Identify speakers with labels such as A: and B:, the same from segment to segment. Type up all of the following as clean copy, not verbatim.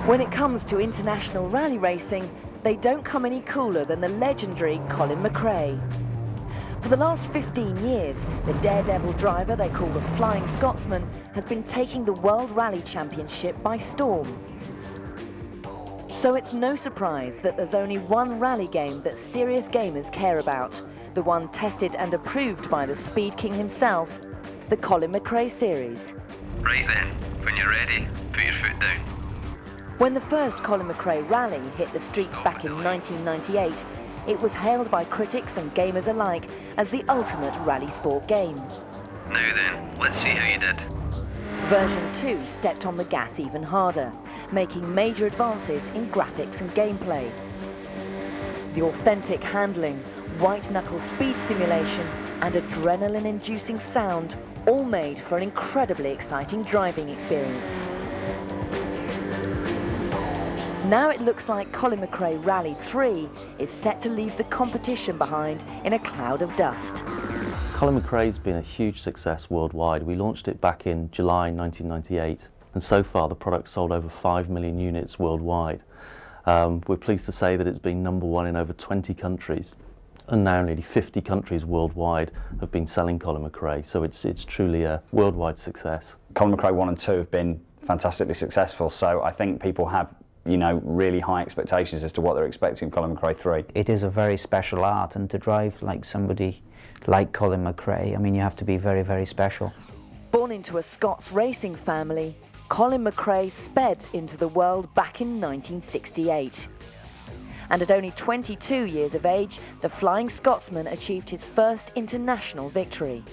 A: When it comes to international rally racing, they don't come any cooler than the legendary Colin McRae. For the last 15 years, the daredevil driver they call the Flying Scotsman has been taking the World Rally Championship by storm. So it's no surprise that there's only one rally game that serious gamers care about, the one tested and approved by the Speed King himself, the Colin McRae series.
B: Right then, when you're ready, put your foot down.
A: When the first Colin McRae rally hit the streets back in 1998, it was hailed by critics and gamers alike as the ultimate rally sport game.
B: Now then, let's see how you did.
A: Version 2 stepped on the gas even harder, making major advances in graphics and gameplay. The authentic handling, white-knuckle speed simulation and adrenaline-inducing sound all made for an incredibly exciting driving experience. Now it looks like Colin McRae Rally 3 is set to leave the competition behind in a cloud of dust.
C: Colin McRae's been a huge success worldwide. We launched it back in July 1998, and so far the product's sold over 5 million units worldwide. We're pleased to say that it's been #1 in over 20 countries, and now nearly 50 countries worldwide have been selling Colin McRae, so it's truly a worldwide success.
D: Colin McRae 1 and 2 have been fantastically successful, so I think people have really high expectations as to what they're expecting of Colin McRae 3.
E: It is a very special art, and to drive like somebody like Colin McRae, I mean, you have to be very, very special.
A: Born into a Scots racing family, Colin McRae sped into the world back in 1968. And at only 22 years of age, the Flying Scotsman achieved his first international victory.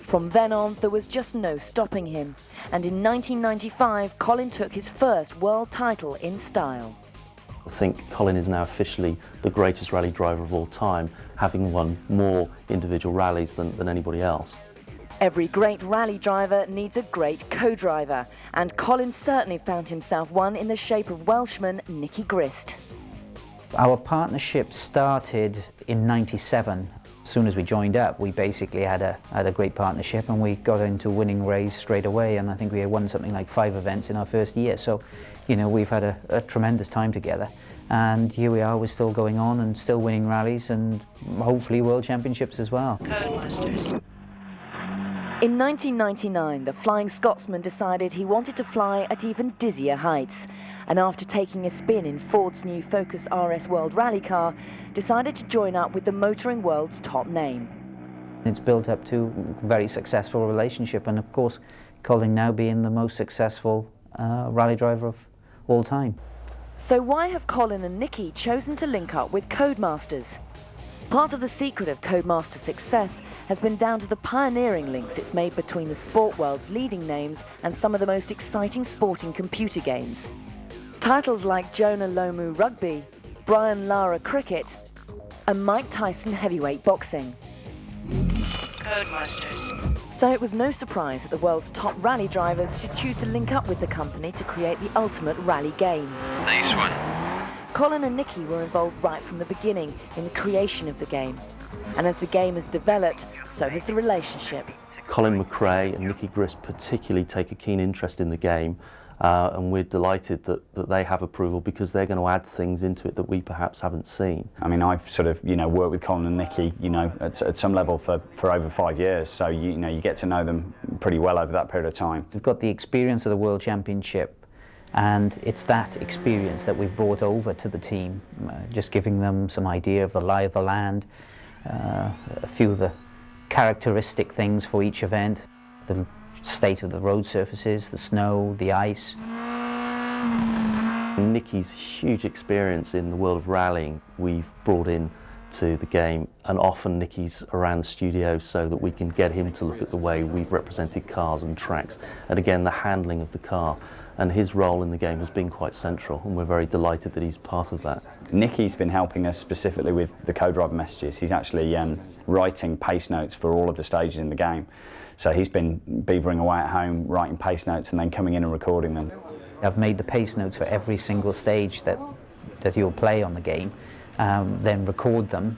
A: From then on, there was just no stopping him, and in 1995, Colin took his first world title in style.
C: I think Colin is now officially the greatest rally driver of all time, having won more individual rallies than anybody else.
A: Every great rally driver needs a great co-driver, and Colin certainly found himself one in the shape of Welshman Nicky Grist.
E: Our partnership started in '97. As soon as we joined up, we basically had a great partnership, and we got into winning race straight away, and I think we won something like 5 events in our first year. So, we've had a tremendous time together, and here we are, we're still going on and still winning rallies, and hopefully world championships as well.
A: In 1999, the Flying Scotsman decided he wanted to fly at even dizzier heights, and after taking a spin in Ford's new Focus RS World Rally car, decided to join up with the motoring world's top name.
E: It's built up to a very successful relationship, and of course, Colin now being the most successful rally driver of all time.
A: So why have Colin and Nicky chosen to link up with Codemasters? Part of the secret of Codemasters' success has been down to the pioneering links it's made between the sport world's leading names and some of the most exciting sporting computer games. Titles like Jonah Lomu Rugby, Brian Lara Cricket, and Mike Tyson Heavyweight Boxing.
F: Codemasters.
A: So it was no surprise that the world's top rally drivers should choose to link up with the company to create the ultimate rally game.
B: Nice one.
A: Colin and Nicky were involved right from the beginning in the creation of the game. And as the game has developed, so has the relationship.
C: Colin McRae and Nicky Grist particularly take a keen interest in the game, and we're delighted that they have approval, because they're going to add things into it that we perhaps haven't seen.
D: I mean, I've sort of, worked with Colin and Nicky, at some level for over 5 years, so you get to know them pretty well over that period of time.
E: We've got the experience of the World Championship, and it's that experience that we've brought over to the team, just giving them some idea of the lie of the land, a few of the characteristic things for each event, the state of the road surfaces, the snow, the ice.
C: Nicky's huge experience in the world of rallying we've brought in to the game, and often Nicky's around the studio so that we can get him to look at the way we've represented cars and tracks, and again the handling of the car. And his role in the game has been quite central, and we're very delighted that he's part of that.
D: Nicky's been helping us specifically with the co-driver messages. He's actually writing pace notes for all of the stages in the game. So he's been beavering away at home, writing pace notes and then coming in and recording them.
E: I've made the pace notes for every single stage that you'll play on the game, then record them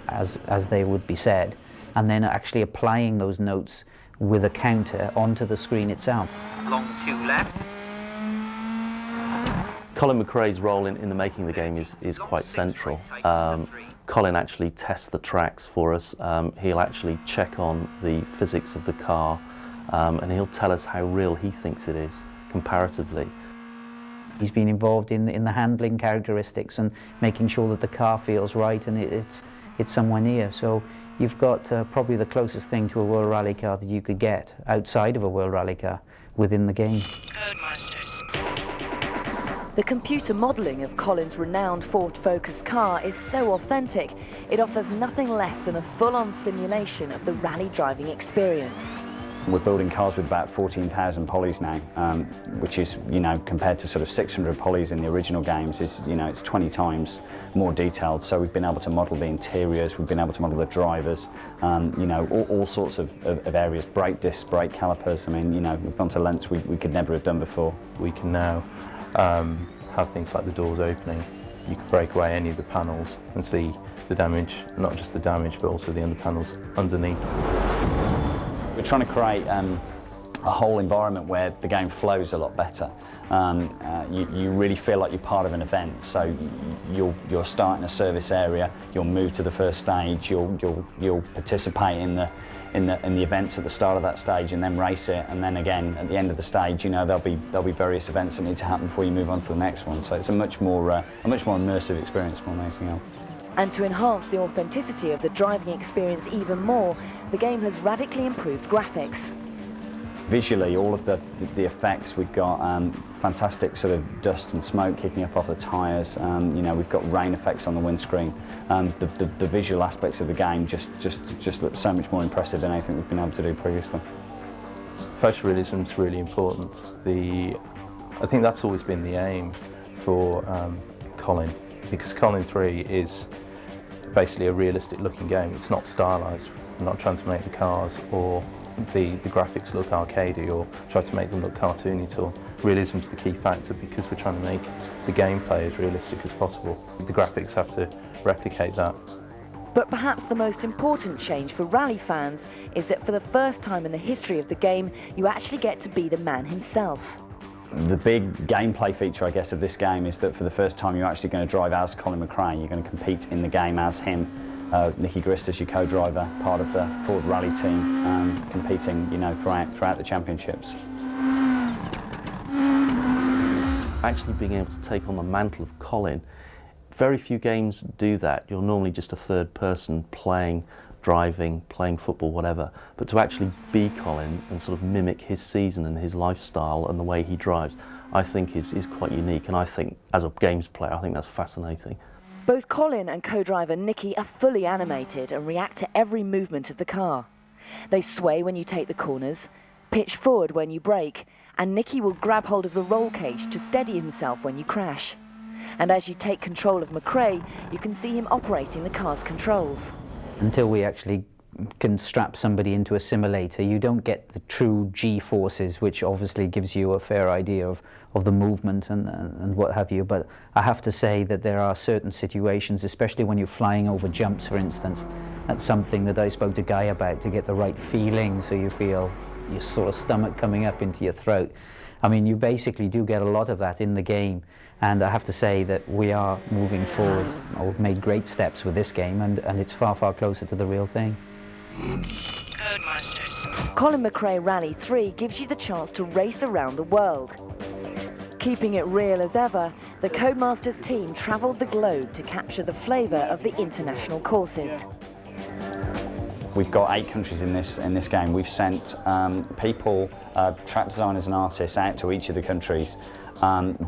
E: as they would be said, and then actually applying those notes with a counter onto the screen itself.
F: Long 2 left.
C: Colin McRae's role in the making of the game is quite central. Colin actually tests the tracks for us. He'll actually check on the physics of the car, and he'll tell us how real he thinks it is comparatively.
E: He's been involved in the handling characteristics and making sure that the car feels right and it's somewhere near. So you've got probably the closest thing to a World Rally car that you could get outside of a World Rally car within the game.
F: Codemasters.
A: The computer modelling of Colin's renowned Ford Focus car is so authentic, it offers nothing less than a full-on simulation of the rally driving experience.
D: We're building cars with about 14,000 polys now, which is, compared to sort of 600 polys in the original games, is, it's 20 times more detailed. So we've been able to model the interiors, we've been able to model the drivers, all sorts of areas, brake discs, brake calipers. I mean, we've gone to lengths we could never have done before.
G: We can now have things like the doors opening. You can break away any of the panels and see the damage, not just the damage, but also the under panels underneath.
D: We're trying to create a whole environment where the game flows a lot better. You really feel like you're part of an event. So you'll start in a service area, you'll move to the first stage, you'll participate in the events at the start of that stage, and then race it, and then again at the end of the stage, there'll be various events that need to happen before you move on to the next one. So it's a much more immersive experience more than anything else.
A: And to enhance the authenticity of the driving experience even more, the game has radically improved graphics.
D: Visually, all of the effects, we've got fantastic sort of dust and smoke kicking up off the tyres. We've got rain effects on the windscreen. The visual aspects of the game just look so much more impressive than anything we've been able to do previously.
G: Photorealism is really important. I think that's always been the aim for Colin, because Colin 3 is basically a realistic looking game. It's not stylised. We're not trying to make the cars or the graphics look arcadey or try to make them look cartoony at all. Realism's the key factor because we're trying to make the gameplay as realistic as possible. The graphics have to replicate that.
A: But perhaps the most important change for rally fans is that for the first time in the history of the game, you actually get to be the man himself.
D: The big gameplay feature, I guess, of this game is that for the first time you're actually going to drive as Colin McRae. You're going to compete in the game as him. Nicky Gristas, your co-driver, part of the Ford Rally team, competing, throughout the championships.
C: Actually being able to take on the mantle of Colin, very few games do that. You're normally just a third person playing, driving, playing football, whatever. But to actually be Colin and sort of mimic his season and his lifestyle and the way he drives, I think is quite unique. And I think, as a games player, I think that's fascinating.
A: Both Colin and co-driver Nicky are fully animated and react to every movement of the car. They sway when you take the corners, pitch forward when you brake, and Nicky will grab hold of the roll cage to steady himself when you crash. And as you take control of McRae, you can see him operating the car's controls.
E: Until we actually can strap somebody into a simulator, you don't get the true G-forces, which obviously gives you a fair idea of the movement and what have you. But I have to say that there are certain situations, especially when you're flying over jumps, for instance, that's something that I spoke to Guy about to get the right feeling, so you feel your sort of stomach coming up into your throat. I mean, you basically do get a lot of that in the game, and I have to say that we are moving forward. We've made great steps with this game, and it's far, far closer to the real thing.
F: Codemasters.
A: Colin McRae Rally 3 gives you the chance to race around the world. Keeping it real as ever, the Codemasters team travelled the globe to capture the flavour of the international courses.
D: We've got 8 countries in this game. We've sent people, track designers and artists out to each of the countries,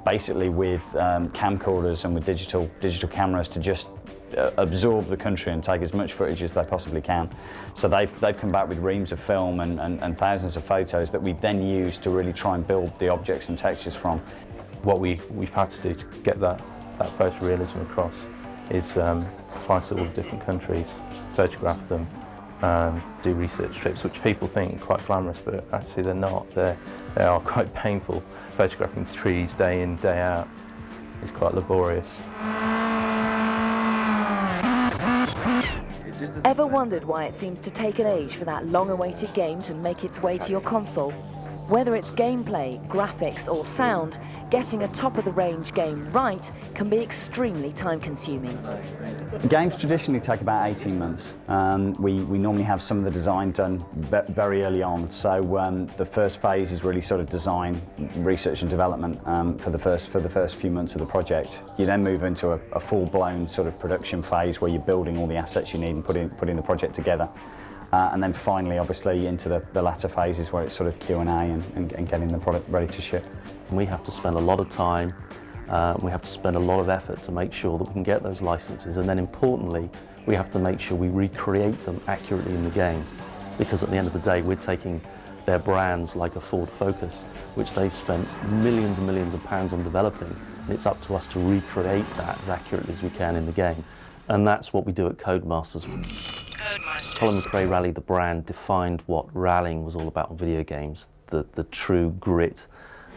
D: basically with camcorders and with digital cameras to just absorb the country and take as much footage as they possibly can. So they've come back with reams of film and thousands of photos that we've then used to really try and build the objects and textures from.
G: What we've had to do to get that photorealism across is fly to all the different countries, photograph them, do research trips, which people think are quite glamorous, but actually they're not. They are quite painful. Photographing trees day in, day out is quite laborious.
A: Ever wondered why it seems to take an age for that long-awaited game to make its way to your console? Whether it's gameplay, graphics or sound, getting a top-of-the-range game right can be extremely time-consuming.
D: Games traditionally take about 18 months. We normally have some of the design done very early on, so the first phase is really sort of design, research and development for the first few months of the project. You then move into a full-blown sort of production phase where you're building all the assets you need and putting the project together. And then finally, obviously, into the latter phases where it's sort of Q&A and getting the product ready to ship.
C: We have to spend a lot of time, we have to spend a lot of effort to make sure that we can get those licenses, and then importantly, we have to make sure we recreate them accurately in the game, because at the end of the day, we're taking their brands like a Ford Focus, which they've spent millions and millions of pounds on developing, and it's up to us to recreate that as accurately as we can in the game. And that's what we do at Codemasters. Colin McRae Rally, the brand, defined what rallying was all about in video games. The true grit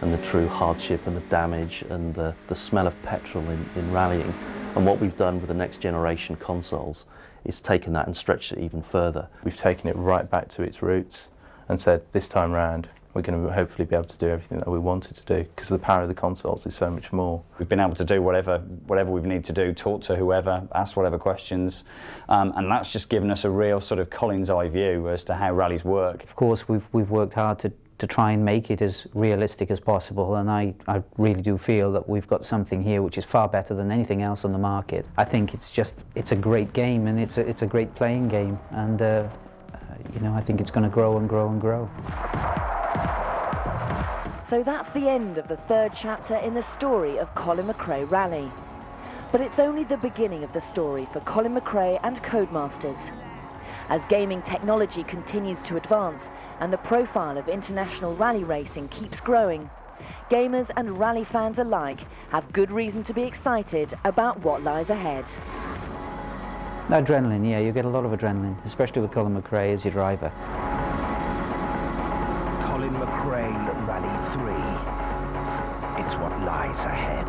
C: and the true hardship and the damage and the smell of petrol in rallying. And what we've done with the next generation consoles is taken that and stretched it even further.
G: We've taken it right back to its roots and said, this time round, we're going to hopefully be able to do everything that we wanted to do, because the power of the consoles is so much more.
D: We've been able to do whatever we need to do, talk to whoever, ask whatever questions, and that's just given us a real sort of Colin's eye view as to how rallies work.
E: Of course, we've worked hard to try and make it as realistic as possible, and I really do feel that we've got something here which is far better than anything else on the market. I think it's a great game, and it's a great playing game, and you know, I think it's going to grow and grow and grow.
A: So that's the end of the third chapter in the story of Colin McRae Rally. But it's only the beginning of the story for Colin McRae and Codemasters. As gaming technology continues to advance and the profile of international rally racing keeps growing, gamers and rally fans alike have good reason to be excited about what lies ahead.
E: Adrenaline, yeah, you get a lot of adrenaline, especially with Colin McRae as your driver.
F: Colin McRae Rally 3. It's what lies ahead.